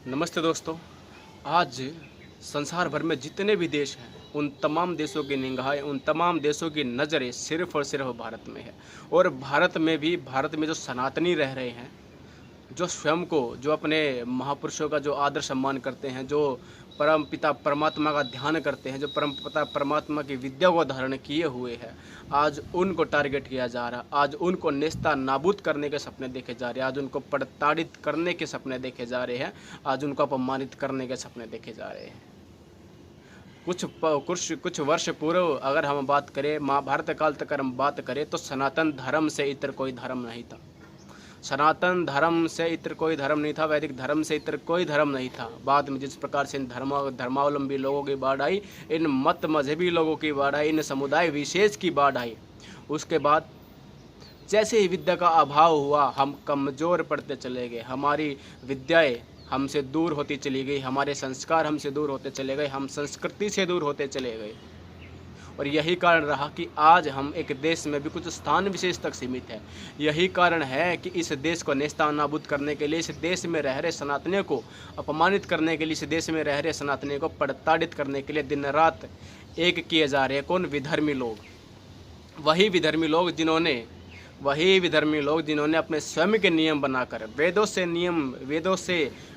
नमस्ते दोस्तों। आज संसार भर में जितने भी देश हैं उन तमाम देशों की निगाहें, उन तमाम देशों की नज़रें सिर्फ़ और सिर्फ भारत में है। और भारत में जो सनातनी रह रहे हैं, जो स्वयं को, जो अपने महापुरुषों का जो आदर सम्मान करते हैं, जो परम पिता परमात्मा का ध्यान करते हैं, जो परम पिता परमात्मा की विद्या को धारण किए हुए हैं, आज उनको टारगेट किया जा रहा है। आज उनको नेस्ता नाबूद करने के सपने देखे जा रहे हैं। आज उनको प्रताड़ित करने के सपने देखे जा रहे हैं। आज उनको अपमानित करने के सपने देखे जा रहे हैं। कुछ वर्ष पूर्व अगर हम बात करें, महाभारत काल तक अगर हम बात करें, तो सनातन धर्म से इतर कोई धर्म नहीं था। सनातन धर्म से इतर कोई धर्म नहीं था। वैदिक धर्म से इतर कोई धर्म नहीं था। बाद में जिस प्रकार से इन धर्मावलंबी लोगों की बाढ़ आई, इन मत मजहबी लोगों की बाढ़ आई, इन समुदाय विशेष की बाढ़ आई, उसके बाद जैसे ही विद्या का अभाव हुआ, हम कमज़ोर पड़ते चले गए। हमारी विद्याएं हमसे दूर होती चली गई, हमारे संस्कार हमसे दूर होते चले गए, हम संस्कृति से दूर होते चले गए। और यही कारण रहा कि आज हम एक देश में भी कुछ स्थान विशेष तक सीमित है। यही कारण है कि इस देश को नेस्तनाबूद करने के लिए, इस देश में रह रहे सनातनियों को अपमानित करने के लिए, इस देश में रह रहे सनातनियों को प्रताड़ित करने के लिए दिन रात एक किए जा रहे हैं। कौन? विधर्मी लोग। वही विधर्मी लोग जिन्होंने अपने स्वयं के नियम बनाकर, वेदों से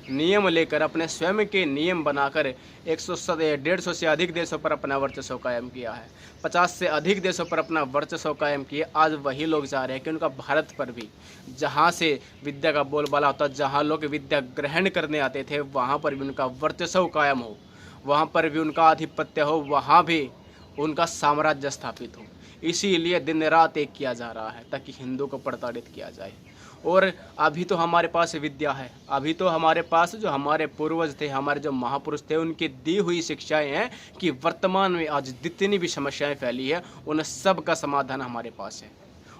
नियम लेकर अपने स्वयं के नियम बनाकर 150 से अधिक देशों पर अपना वर्चस्व कायम किया है। 50 से अधिक देशों पर अपना वर्चस्व कायम किया। आज वही लोग चाह रहे हैं कि उनका भारत पर भी, जहाँ से विद्या का बोलबाला होता, जहाँ लोग विद्या ग्रहण करने आते थे, वहाँ पर भी उनका वर्चस्व कायम हो, वहाँ पर भी उनका आधिपत्य हो, वहाँ भी उनका साम्राज्य स्थापित हो। इसीलिए दिन रात एक किया जा रहा है ताकि हिंदू को प्रताड़ित किया जाए। और अभी तो हमारे पास विद्या है, अभी तो हमारे पास जो हमारे पूर्वज थे, हमारे जो महापुरुष थे, उनकी दी हुई शिक्षाएं हैं कि वर्तमान में आज जितनी भी समस्याएं फैली है, उन सब का समाधान हमारे पास है,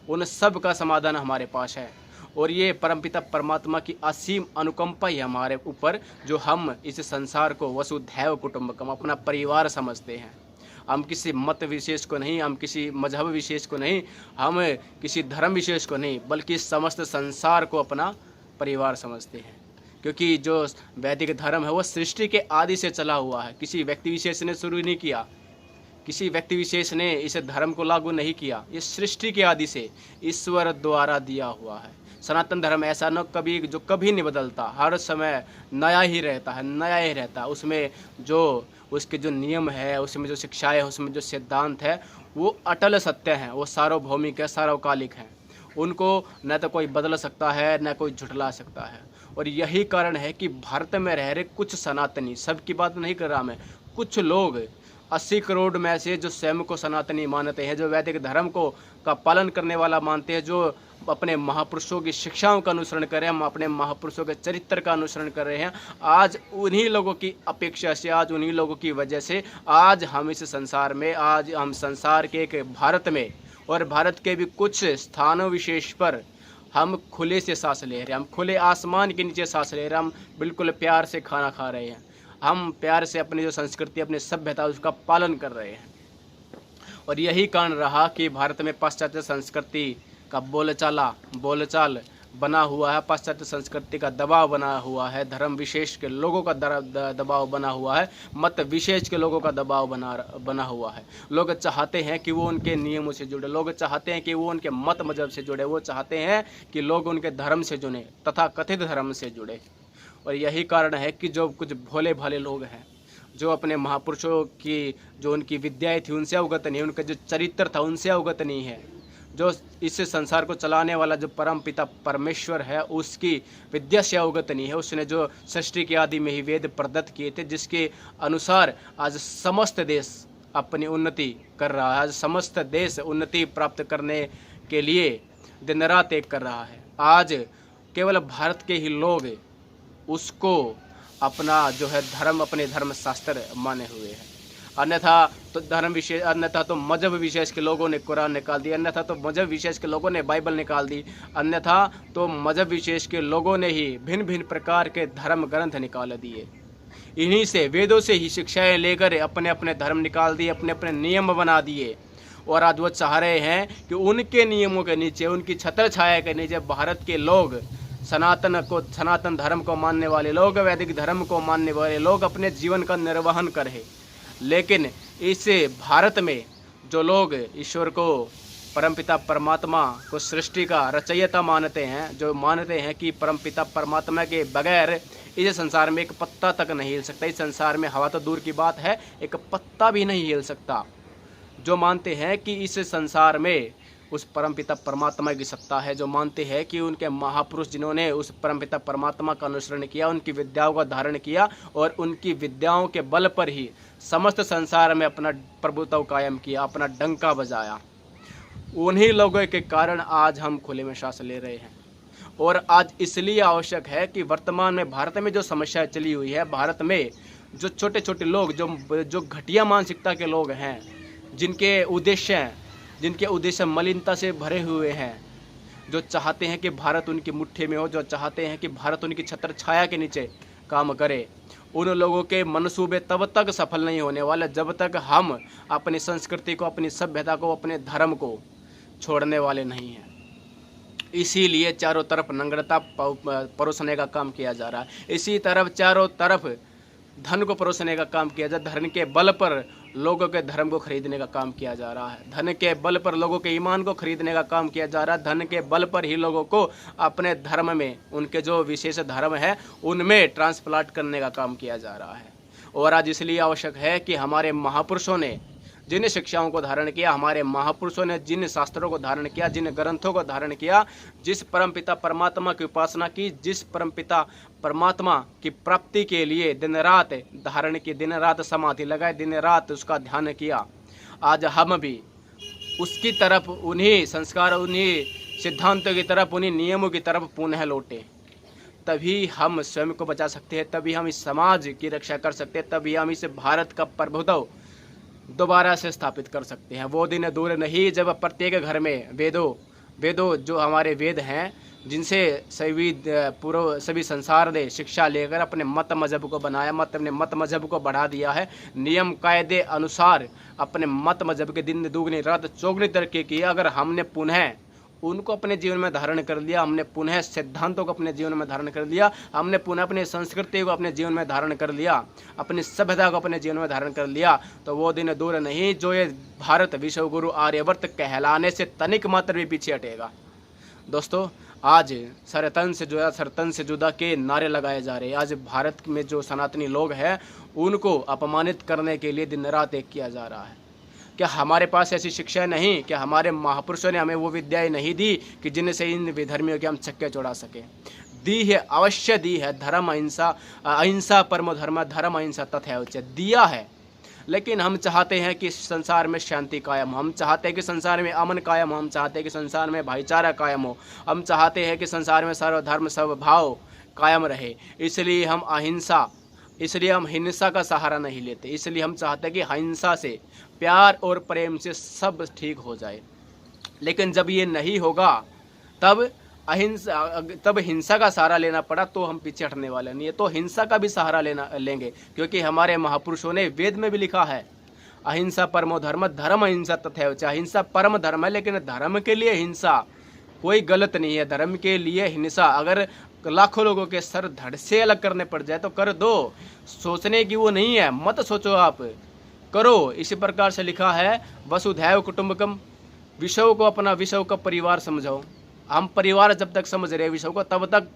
उन सब का समाधान हमारे पास है। और ये परमपिता परमात्मा की असीम अनुकंपा ही हमारे ऊपर, जो हम इस संसार को वसुधैव कुटुंबकम अपना परिवार समझते हैं। हम किसी मत विशेष को नहीं, हम किसी मजहब विशेष को नहीं, हम किसी धर्म विशेष को नहीं, बल्कि समस्त संसार को अपना परिवार समझते हैं। क्योंकि जो वैदिक धर्म है वो सृष्टि के आदि से चला हुआ है। किसी व्यक्ति विशेष ने शुरू नहीं किया, किसी व्यक्ति विशेष ने इस धर्म को लागू नहीं किया। ये सृष्टि के आदि से ईश्वर द्वारा दिया हुआ है। सनातन धर्म ऐसा न कभी नहीं बदलता, हर समय नया ही रहता है। उसमें जो उसके जो नियम है, उसमें जो शिक्षाएं है, उसमें जो सिद्धांत है, वो अटल सत्य हैं, वो सार्वभौमिक है, सार्वकालिक हैं। उनको न तो कोई बदल सकता है, न कोई झुठला सकता है। और यही कारण है कि भारत में रह रहे कुछ सनातनी, सबकी बात नहीं कर रहा मैं, कुछ लोग 80 करोड़ में से जो स्वयं को सनातनी मानते हैं, जो वैदिक धर्म का पालन करने वाला मानते हैं, जो अपने महापुरुषों की शिक्षाओं का अनुसरण कर रहे हैं, हम अपने महापुरुषों के चरित्र का अनुसरण कर रहे हैं। आज उन्हीं लोगों की अपेक्षा से, आज उन्हीं लोगों की वजह से आज हम इस संसार में, आज हम संसार के एक भारत में, और भारत के भी कुछ स्थानों विशेष पर हम खुले से सांस ले रहे हैं, हम खुले आसमान के नीचे सांस ले रहे हैं, हम बिल्कुल प्यार से खाना खा रहे हैं, हम प्यार से अपनी जो संस्कृति, अपनी सभ्यता, उसका पालन कर रहे हैं। और यही कारण रहा कि भारत में पाश्चात्य संस्कृति का बोलचाल बना हुआ है, पाश्चात्य संस्कृति का दबाव बना हुआ है, धर्म विशेष के लोगों का दबाव बना हुआ है, मत विशेष के लोगों का दबाव बना हुआ है। लोग चाहते हैं कि वो उनके नियमों से जुड़े, लोग चाहते हैं कि वो उनके मत मजहब से जुड़े, वो चाहते हैं कि लोग उनके धर्म से जुड़े, तथा कथित धर्म से जुड़े। और यही कारण है कि जो कुछ भोले भाले लोग हैं, जो अपने महापुरुषों की जो उनकी विद्याएं थी उनसे अवगत नहीं, उनका जो चरित्र था उनसे अवगत नहीं है, जो इस संसार को चलाने वाला जो परम पिता परमेश्वर है उसकी विद्या से अवगत नहीं है। उसने जो सृष्टि के आदि में ही वेद प्रदत्त किए थे, जिसके अनुसार आज समस्त देश अपनी उन्नति कर रहा है, आज समस्त देश उन्नति प्राप्त करने के लिए दिन रात एक कर रहा है। आज केवल भारत के ही लोग उसको अपना जो है धर्म, अपने धर्म शास्त्र माने हुए हैं। अन्यथा तो मजहब विशेष के लोगों ने कुरान निकाल दी, अन्यथा तो मजहब विशेष के लोगों ने बाइबल निकाल दी, अन्यथा तो मजहब विशेष के लोगों ने ही भिन्न भिन्न प्रकार के धर्म ग्रंथ निकाल दिए। इन्हीं से, वेदों से ही शिक्षाएं लेकर अपने अपने धर्म निकाल दिए, अपने अपने नियम बना दिए। और आज वो चाह रहे हैं कि उनके नियमों के नीचे, उनकी छत्र छाया के नीचे भारत के लोग सनातन धर्म को मानने वाले लोग, वैदिक धर्म को मानने वाले लोग अपने जीवन का निर्वहन करें। लेकिन इस भारत में जो लोग ईश्वर को, परमपिता परमात्मा को सृष्टि का रचयिता मानते हैं, जो मानते हैं कि परमपिता परमात्मा के बगैर इस संसार में एक पत्ता तक नहीं हिल सकता, इस संसार में हवा तो दूर की बात है एक पत्ता भी नहीं हिल सकता, जो मानते हैं कि इस संसार में उस परमपिता परमात्मा की सत्ता है, जो मानते हैं कि उनके महापुरुष जिन्होंने उस परमपिता परमात्मा का अनुसरण किया, उनकी विद्याओं का धारण किया और उनकी विद्याओं के बल पर ही समस्त संसार में अपना प्रभुत्व कायम किया, अपना डंका बजाया, उन्हीं लोगों के कारण आज हम खुले में सांस ले रहे हैं। और आज इसलिए आवश्यक है कि वर्तमान में भारत में जो समस्या चली हुई है, भारत में जो छोटे छोटे लोग, जो घटिया मानसिकता के लोग हैं, जिनके उद्देश्य मलिनता से भरे हुए हैं, जो चाहते हैं कि भारत उनकी मुट्ठी में हो, जो चाहते हैं कि भारत उनकी छत्र छाया के नीचे काम करे, उन लोगों के मनसूबे तब तक सफल नहीं होने वाले जब तक हम अपनी संस्कृति को, अपनी सभ्यता को, अपने धर्म को छोड़ने वाले नहीं हैं। इसीलिए चारों तरफ नंगड़ता परोसने का काम किया जा रहा है। इसी तरफ चारों तरफ धन को परोसने का काम किया जा रहा है। धन के बल पर लोगों के धर्म को खरीदने का काम किया जा रहा है। धन के बल पर लोगों के ईमान को खरीदने का काम किया जा रहा है। धन के बल पर ही लोगों को अपने धर्म में, उनके जो विशेष धर्म है उनमें ट्रांसप्लांट करने का काम किया जा रहा है। और आज इसलिए आवश्यक है कि हमारे महापुरुषों ने जिन शिक्षाओं को धारण किया, हमारे महापुरुषों ने जिन शास्त्रों को धारण किया, जिन ग्रंथों को धारण किया, जिस परमपिता परमात्मा की उपासना की, जिस परमपिता परमात्मा की प्राप्ति के लिए दिन रात धारण की, दिन रात समाधि लगाए, दिन रात उसका ध्यान किया, आज हम भी उसकी तरफ, उन्हीं संस्कार, उन्हीं सिद्धांतों की तरफ, उन्हीं नियमों की तरफ पुनः लौटे। तभी हम स्वयं को बचा सकते हैं, तभी हम इस समाज की रक्षा कर सकते हैं, तभी हम इस भारत का प्रभुत्व दोबारा से स्थापित कर सकते हैं। वो दिन दूर नहीं जब प्रत्येक घर में वेदों जो हमारे वेद हैं, जिनसे सभी संसार ने शिक्षा लेकर अपने मत मजहब को बनाया, अपने मत मजहब को बढ़ा दिया है, नियम कायदे अनुसार अपने मत मजहब के दिन दुगनी रात चौगनी तरक्की की। अगर हमने पुनः उनको अपने जीवन में धारण कर लिया, हमने पुनः सिद्धांतों को अपने जीवन में धारण कर लिया, हमने पुनः अपनी संस्कृति को अपने जीवन में धारण कर लिया, अपनी सभ्यता को अपने जीवन में धारण कर लिया, तो वो दिन दूर नहीं जो ये भारत विश्व गुरु आर्यवर्त कहलाने से तनिक मात्र भी पीछे हटेगा। दोस्तों, आज सरतन से जुदा के नारे लगाए जा रहे हैं। आज भारत में जो सनातनी लोग हैं उनको अपमानित करने के लिए दिन रात एक किया जा रहा है। क्या हमारे पास ऐसी शिक्षा नहीं? क्या हमारे महापुरुषों ने हमें वो विद्याएं नहीं दी कि जिनसे इन विधर्मियों के हम चक्के चौड़ा सकें? दी है, अवश्य दी है। धर्म अहिंसा परमो धर्म, धर्म अहिंसा तथैव च, दिया है। लेकिन हम चाहते हैं कि संसार में शांति कायम हो, हम चाहते हैं कि संसार में अमन कायम हो, हम चाहते हैं कि संसार में भाईचारा कायम हो, हम चाहते हैं कि संसार में सर्वधर्म सर्वभाव कायम रहे। इसलिए हम हिंसा का सहारा नहीं लेते। इसलिए हम चाहते हैं कि अहिंसा से, प्यार और प्रेम से सब ठीक हो जाए। लेकिन जब ये नहीं होगा तब हिंसा का सहारा लेना पड़ा तो हम पीछे हटने वाले नहीं है, तो हिंसा का भी सहारा लेंगे। क्योंकि हमारे महापुरुषों ने वेद में भी लिखा है, अहिंसा परमो धर्म, धर्म अहिंसा तथैव च। अहिंसा परम धर्म है, लेकिन धर्म के लिए हिंसा कोई गलत नहीं है। धर्म के लिए हिंसा अगर लाखों लोगों के सर धड़ से अलग करने पड़ जाए तो कर दो, सोचने की वो नहीं है, मत सोचो, आप करो। इसी प्रकार से लिखा है, वसुधैव कुटुंबकम, विषव को अपना, विषव का परिवार समझो। हम परिवार जब तक समझ रहे विषव को, तब तक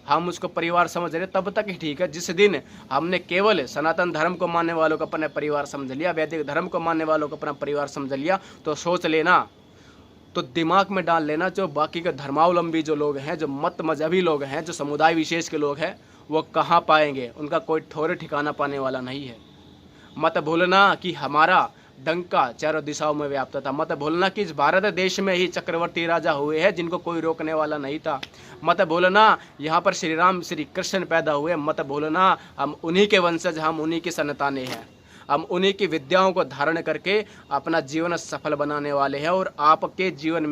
हम उसको परिवार समझ रहे, तब तक ही ठीक है। जिस दिन हमने केवल सनातन धर्म को मानने वालों को अपना परिवार समझ लिया, वैदिक धर्म को मानने वालों को अपना परिवार समझ लिया, तो सोच लेना, तो दिमाग में डाल लेना, जो बाकी के धर्मावलंबी जो लोग हैं, जो मत मजहबी लोग हैं, जो समुदाय विशेष के लोग हैं, वो कहाँ पाएंगे? उनका कोई ठौर ठिकाना पाने वाला नहीं है। मत भूलना कि हमारा डंका चारों दिशाओं में व्याप्त था। मत भूलना कि इस भारत देश में ही चक्रवर्ती राजा हुए हैं जिनको कोई रोकने वाला नहीं था। मत भूलना यहाँ पर श्री राम श्री कृष्ण पैदा हुए। मत भूलना हम उन्हीं के वंशज, हम उन्हीं के संतानें हैं, हम उन्हीं की विद्याओं को धारण करके अपना जीवन सफल बनाने वाले हैं। और आपके जीवन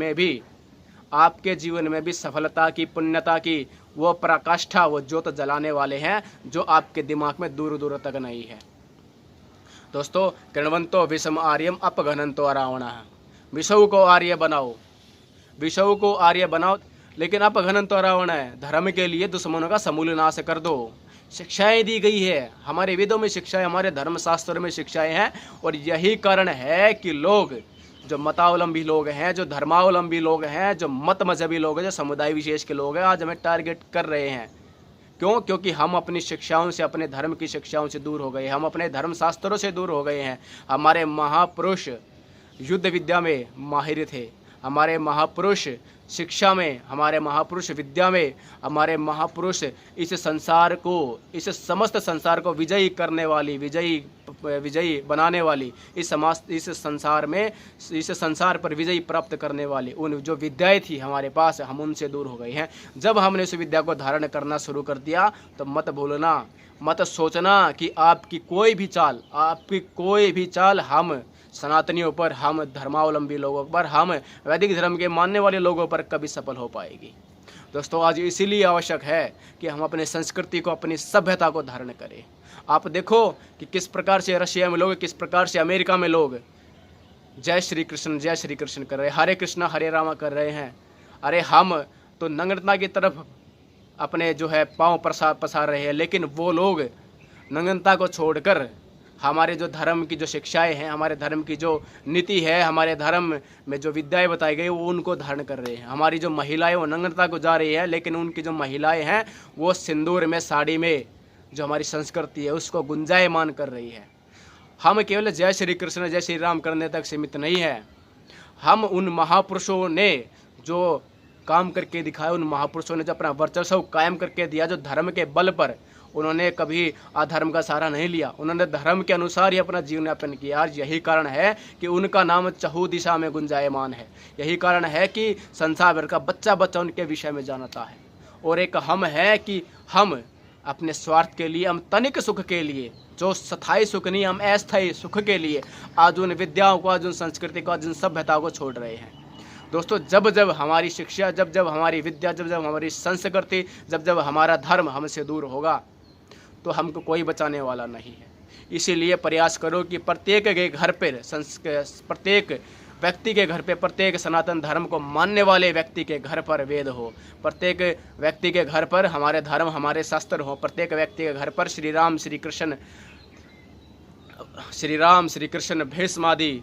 में भी सफलता की, पुण्यता की वो प्रकाष्ठा, वो ज्योत जलाने वाले हैं जो आपके दिमाग में दूर दूर तक नहीं है। दोस्तों, कृण्वन्तो विषम आर्यम अपघनन्तो रावणः। विषव को आर्य बनाओ, विषव को आर्य बनाओ। लेकिन अब घनन तो रावण है, धर्म के लिए दुश्मनों का समूल नाश कर दो। शिक्षाएं दी गई है, हमारे वेदों में शिक्षाएं, हमारे धर्मशास्त्रों में शिक्षाएं हैं। और यही कारण है कि लोग, जो मतावलंबी लोग हैं, जो धर्मावलंबी लोग हैं, जो मत मजहबी लोग हैं, जो समुदाय विशेष के लोग हैं, आज हमें टारगेट कर रहे हैं। क्यों? क्योंकि हम अपनी शिक्षाओं से, अपने धर्म की शिक्षाओं से दूर हो गए, हम अपने धर्मशास्त्रों से दूर हो गए हैं। हमारे महापुरुष युद्ध विद्या में माहिर थे, हमारे महापुरुष शिक्षा में, हमारे महापुरुष विद्या में, हमारे महापुरुष इस संसार को, इस समस्त संसार को विजयी करने वाली, विजयी बनाने वाली, इस संसार में, इस संसार पर विजयी प्राप्त करने वाली उन जो विद्याएं थी हमारे पास, हम उनसे दूर हो गए हैं। जब हमने उस विद्या को धारण करना शुरू कर दिया तो मत भूलना, मत सोचना कि आपकी कोई भी चाल हम सनातनियों पर, हम धर्मावलंबी लोगों पर, हम वैदिक धर्म के मानने वाले लोगों पर कभी सफल हो पाएगी। दोस्तों, आज इसीलिए आवश्यक है कि हम अपने संस्कृति को, अपनी सभ्यता को धारण करें। आप देखो कि किस प्रकार से रशिया में लोग, किस प्रकार से अमेरिका में लोग जय श्री कृष्ण कर रहे हैं, हरे कृष्णा हरे रामा कर रहे हैं। अरे हम तो नग्नता की तरफ अपने जो है पाँव पसार रहे हैं, लेकिन वो लोग नग्नता को छोड़कर हमारे जो धर्म की जो शिक्षाएं हैं, हमारे धर्म की जो नीति है, हमारे धर्म में जो विद्याएं बताई गई वो उनको धारण कर रहे हैं। हमारी जो महिलाएं वो नग्नता को जा रही है, लेकिन उनकी जो महिलाएं हैं वो सिंदूर में, साड़ी में, जो हमारी संस्कृति है उसको गुंजायमान कर रही है। हम केवल जय श्री कृष्ण जय श्री राम करने तक सीमित नहीं है। हम उन महापुरुषों ने जो काम करके दिखाया, उन महापुरुषों ने जो अपना वर्चस्व कायम करके दिया, जो धर्म के बल पर उन्होंने कभी अधर्म का सहारा नहीं लिया, उन्होंने धर्म के अनुसार ही अपना जीवन यापन किया। आज यही कारण है कि उनका नाम चहु दिशा में गुंजायमान है। यही कारण है कि संसार भर का बच्चा बच्चा उनके विषय में जानता है। और एक हम है कि हम अपने स्वार्थ के लिए, हम तनिक सुख के लिए, जो स्थायी सुख नहीं, हम अस्थायी सुख के लिए आज उन विद्याओं को, आज उन संस्कृति को, आज उन सभ्यता को छोड़ रहे हैं। दोस्तों, जब जब हमारी शिक्षा, जब जब हमारी विद्या, जब जब हमारी संस्कृति, जब जब हमारा धर्म हमसे दूर होगा तो हमको कोई बचाने वाला नहीं है। इसीलिए प्रयास करो कि प्रत्येक के घर पर, प्रत्येक व्यक्ति के घर पे, प्रत्येक सनातन धर्म को मानने वाले व्यक्ति के घर पर वेद हो, प्रत्येक व्यक्ति के घर पर हमारे धर्म, हमारे शास्त्र हो, प्रत्येक व्यक्ति के घर पर श्री राम श्री कृष्ण भीष्म आदि,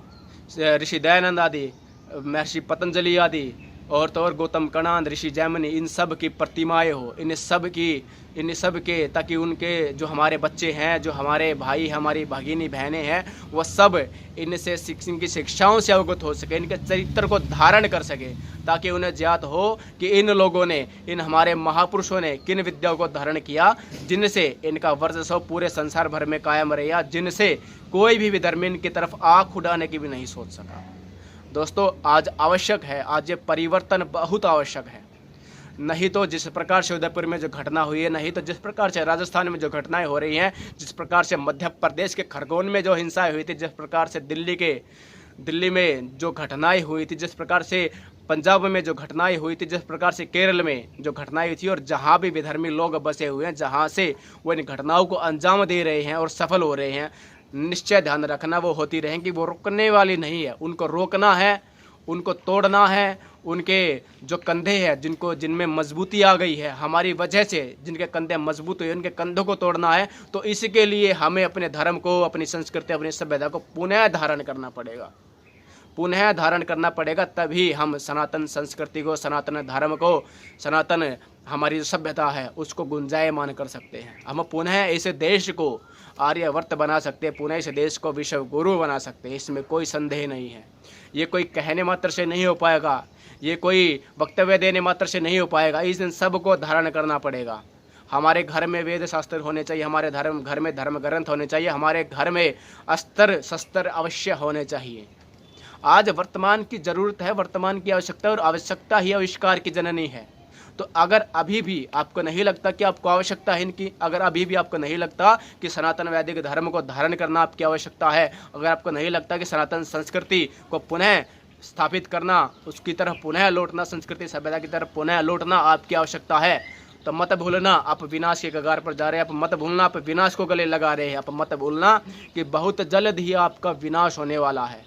ऋषि दयानंद आदि, महर्षि पतंजलि आदि, और तो और गौतम कणाद, ऋषि जैमिनी, इन सब की प्रतिमाएं हो, इन सब के, ताकि उनके जो हमारे बच्चे हैं, जो हमारे भाई, हमारी भगिनी बहनें हैं, वह सब इनसे इनकी शिक्षाओं से अवगत हो सके, इनके चरित्र को धारण कर सके, ताकि उन्हें ज्ञात हो कि इन लोगों ने, इन हमारे महापुरुषों ने किन विद्याओं को धारण किया, जिनसे इनका वर्चस्व पूरे संसार भर में कायम रहा, जिनसे कोई भी विधर्मी इनकी तरफ आँख उठाने की भी नहीं सोच सका। दोस्तों, आज आवश्यक है, आज ये परिवर्तन बहुत आवश्यक है। नहीं तो जिस प्रकार से उदयपुर में जो घटना हुई है, नहीं तो जिस प्रकार से राजस्थान में जो घटनाएं हो रही हैं, जिस प्रकार से मध्य प्रदेश के खरगोन में जो हिंसाएं हुई थी, जिस प्रकार से दिल्ली में जो घटनाएं हुई थी, जिस प्रकार से पंजाब में जो घटनाएं हुई थी, जिस प्रकार से केरल में जो घटनाएं हुई थी, और जहां भी विधर्मी लोग बसे हुए हैं, जहां से वो इन घटनाओं को अंजाम दे रहे हैं और सफल हो रहे हैं, निश्चय ध्यान रखना वो होती रहेंगी, वो रुकने वाली नहीं है। उनको रोकना है, उनको तोड़ना है। उनके जो कंधे हैं, जिनमें मजबूती आ गई है हमारी वजह से, जिनके कंधे मजबूत हुए, उनके कंधों को तोड़ना है। तो इसके लिए हमें अपने धर्म को, अपनी संस्कृति, अपनी सभ्यता को पुनः धारण करना पड़ेगा। तभी हम सनातन संस्कृति को, सनातन धर्म को, सनातन हमारी जो सभ्यता है उसको गुंजायमान कर सकते हैं। हम पुनः इस देश को आर्यवर्त बना सकते हैं, पुनः इस देश को विश्व गुरु बना सकते हैं, इसमें कोई संदेह नहीं है। ये कोई कहने मात्र से नहीं हो पाएगा, ये कोई वक्तव्य देने मात्र से नहीं हो पाएगा, इस दिन सबको धारण करना पड़ेगा। हमारे घर में वेद शास्त्र होने चाहिए, हमारे घर में धर्म ग्रंथ होने चाहिए, हमारे घर में अस्त्र शस्त्र अवश्य होने चाहिए। आज वर्तमान की जरूरत है, वर्तमान की आवश्यकता, और आवश्यकता ही आविष्कार की जननी है। तो अगर अभी भी आपको नहीं लगता कि आपको आवश्यकता है इनकी, अगर अभी भी आपको नहीं लगता कि सनातन वैदिक धर्म को धारण करना आपकी आवश्यकता है, अगर आपको नहीं लगता कि सनातन संस्कृति को पुनः स्थापित करना, उसकी तरफ पुनः लौटना, संस्कृति सभ्यता की तरफ पुनः लौटना आपकी आवश्यकता है, तो मत भूलना आप विनाश के कगार पर जा रहे हैं। आप मत भूलना आप विनाश को गले लगा रहे हैं। आप मत भूलना कि बहुत जल्द ही आपका विनाश होने वाला है।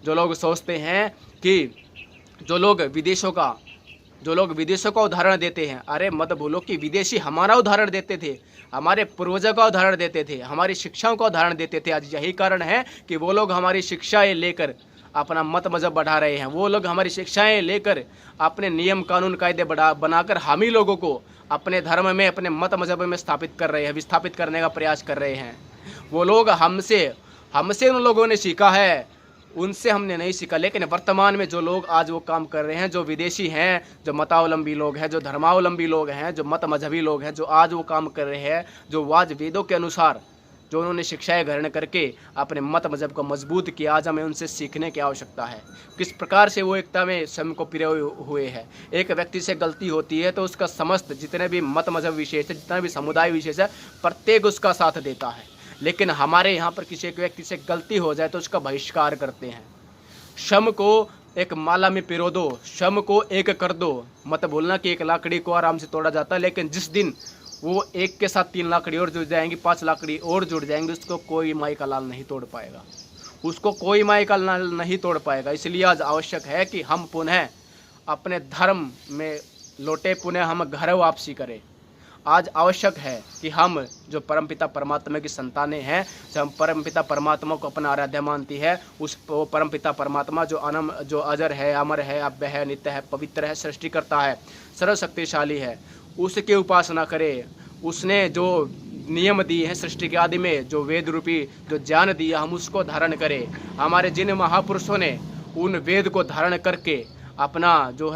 जो लोग सोचते हैं कि, जो लोग विदेशों का जो लोग विदेशों का उदाहरण देते हैं, अरे मत बोलो कि विदेशी हमारा उदाहरण देते थे, हमारे पूर्वजों का उदाहरण देते थे, हमारी शिक्षाओं का उदाहरण देते थे। आज यही कारण है कि वो लोग हमारी शिक्षाएं लेकर अपना मत मजहब बढ़ा रहे हैं। वो लोग हमारी शिक्षाएं लेकर अपने नियम कानून कायदे बनाकर हम ही लोगों को अपने धर्म में, अपने मत मजहब में स्थापित कर रहे हैं, विस्थापित करने का प्रयास कर रहे हैं। वो लोग हमसे उन लोगों ने सीखा है, उनसे हमने नहीं सीखा। लेकिन वर्तमान में जो लोग आज वो काम कर रहे हैं, जो विदेशी हैं, जो मतावलंबी लोग हैं, जो धर्मावलंबी लोग हैं, जो मत मजहबी लोग हैं, जो आज वो काम कर रहे हैं, जो आज वेदों के अनुसार जो उन्होंने शिक्षाएं ग्रहण करके अपने मत मजहब को मजबूत किया, आज हमें उनसे सीखने की आवश्यकता है। किस प्रकार से वो एकता में स्वयं को पिरोए हुए हैं। एक व्यक्ति से गलती होती है तो उसका समस्त जितने भी मत मजहब विशेष है, जितना भी समुदाय विशेष है, प्रत्येक उसका साथ देता है। लेकिन हमारे यहाँ पर किसी एक व्यक्ति से गलती हो जाए तो उसका बहिष्कार करते हैं। शम को एक माला में पिरो दो, शम को एक कर दो। मत बोलना कि एक लाकड़ी को आराम से तोड़ा जाता है, लेकिन जिस दिन वो एक के साथ 3 लाकड़ी और जुड़ जाएंगी, 5 लाकड़ी और जुड़ जाएंगी, उसको कोई माई का लाल नहीं तोड़ पाएगा, उसको कोई माई का लाल नहीं तोड़ पाएगा। इसलिए आज आवश्यक है कि हम पुनः अपने धर्म में लौटे, पुनः हम घर वापसी करें। आज आवश्यक है कि हम जो परमपिता परमात्मा की संतानें हैं, जब परमपिता परमात्मा को अपना आराध्य मानती है, उस वो परमपिता परमात्मा जो अजर है, अमर है, अव्यय है, नित्य है, पवित्र है, सृष्टि करता है, सर्वशक्तिशाली है, उसकी उपासना करें। उसने जो नियम दिए हैं सृष्टि के आदि में, जो वेद रूपी जो ज्ञान दिया, हम उसको धारण करें। हमारे जिन महापुरुषों ने उन वेद को धारण करके अपना जो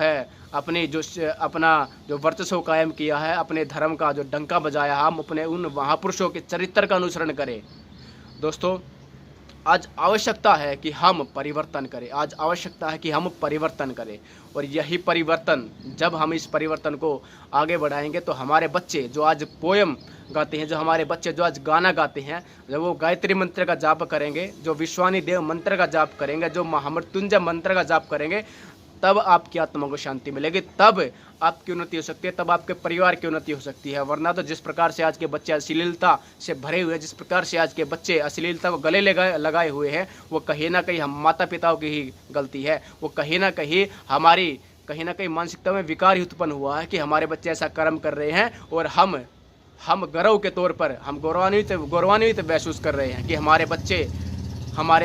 वर्चस्व कायम किया है, अपने धर्म का जो डंका बजाया, हम अपने उन महापुरुषों के चरित्र का अनुसरण करें। दोस्तों, आज आवश्यकता है कि हम परिवर्तन करें, आज आवश्यकता है कि हम परिवर्तन करें। और यही परिवर्तन, जब हम इस परिवर्तन को आगे बढ़ाएंगे तो हमारे बच्चे जो आज पोयम गाते हैं, जो हमारे बच्चे जो आज गाना गाते हैं, जब वो गायत्री मंत्र का जाप करेंगे, जो विश्वानी देव मंत्र का जाप करेंगे, जो महामृत्युंजय मंत्र का जाप करेंगे, तब आपकी आत्मा को शांति मिलेगी, तब आपकी उन्नति हो सकती है, तब आपके परिवार की उन्नति हो सकती है। वरना तो जिस प्रकार से आज के बच्चे अश्लीलता से भरे हुए हैं, जिस प्रकार से आज के बच्चे अश्लीलता को गले लगाए हुए हैं, वो कहीं ना कहीं हम माता पिताओं की ही गलती है। वो कहीं ना कहीं मानसिकता में विकार ही उत्पन्न हुआ है कि हमारे बच्चे ऐसा कर्म कर रहे हैं, और हम गौरव के तौर पर हम गौरवान्वित महसूस कर रहे हैं कि हमारे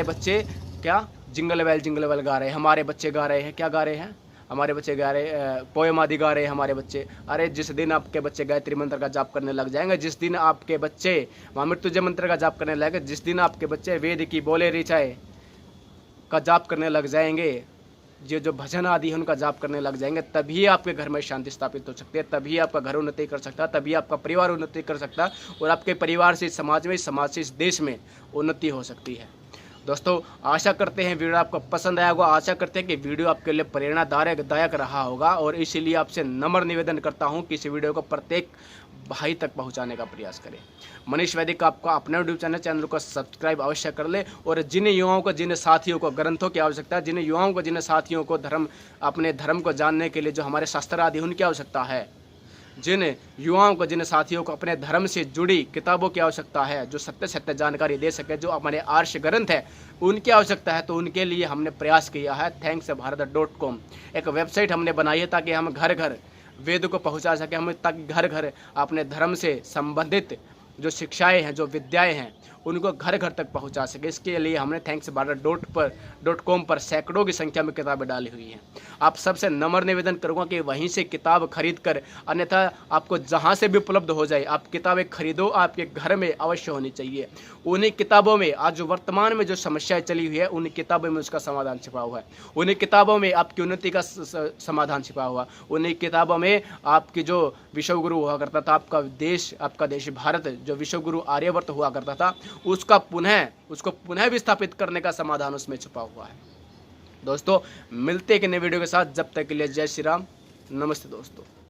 बच्चे क्या जिंगल वेल गा रहे हैं। हमारे बच्चे गा रहे हैं, क्या गा रहे हैं? हमारे बच्चे गा रहे पोएम आदि गा रहे हैं हमारे बच्चे। अरे जिस दिन आपके बच्चे गायत्री मंत्र का जाप करने लग जाएंगे, जिस दिन आपके बच्चे महामृत्युंजय मंत्र का जाप करने लगेंगे, जिस दिन आपके बच्चे वेद की बोले ऋचाएँ का जाप करने लग जाएंगे, जो भजन आदि है उनका जाप करने लग जाएंगे, तभी आपके घर में शांति स्थापित हो सकती है, तभी आपका घर उन्नति कर सकता है, तभी आपका परिवार उन्नति कर सकता है, और आपके परिवार से समाज से इस देश में उन्नति हो सकती है। दोस्तों, आशा करते हैं वीडियो आपको पसंद आया होगा, आशा करते हैं कि वीडियो आपके लिए प्रेरणादायक रहा होगा, और इसीलिए आपसे नम्र निवेदन करता हूं कि इस वीडियो को प्रत्येक भाई तक पहुंचाने का प्रयास करें। मनीष वैदिक आपका अपना यूट्यूब चैनल को सब्सक्राइब अवश्य कर ले। और जिन युवाओं को, जिन साथियों को ग्रंथों की आवश्यकता है, जिन साथियों को अपने धर्म को जानने के लिए जो हमारे शास्त्र आदि उनकी आवश्यकता है, जिन साथियों को अपने धर्म से जुड़ी किताबों की आवश्यकता है, जो सत्य जानकारी दे सके, जो हमारे आर्ष ग्रंथ है उनकी आवश्यकता है, तो उनके लिए हमने प्रयास किया है thanksbharat.com एक वेबसाइट हमने बनाई है, ताकि हम घर घर वेद को पहुंचा सके, हम ताकि घर घर अपने धर्म से संबंधित जो शिक्षाएं हैं, जो विद्याएं हैं, उनको घर घर तक पहुंचा सके। इसके लिए हमने thanksbharat.com पर सैकड़ों की संख्या में किताबें डाली हुई हैं। आप सबसे नम्र निवेदन करूंगा कि वहीं से किताब खरीद कर, अन्यथा आपको जहां से भी उपलब्ध हो जाए, आप किताबें खरीदो, आपके घर में अवश्य होनी चाहिए। उन्हीं किताबों में आज जो वर्तमान में जो समस्याएं चली हुई है, उन्हीं किताबों में उसका समाधान छिपा हुआ है। उन्हीं किताबों में आपकी उन्नति का समाधान छिपा हुआ। उन्हीं किताबों में आपकी जो विश्वगुरु हुआ करता था, आपका देश भारत जो विश्वगुरु आर्यवर्त हुआ करता था, उसको पुनः विस्थापित करने का समाधान उसमें छुपा हुआ है। दोस्तों, मिलते हैं एक नए वीडियो के साथ, जब तक के लिए जय श्री राम, नमस्ते दोस्तों।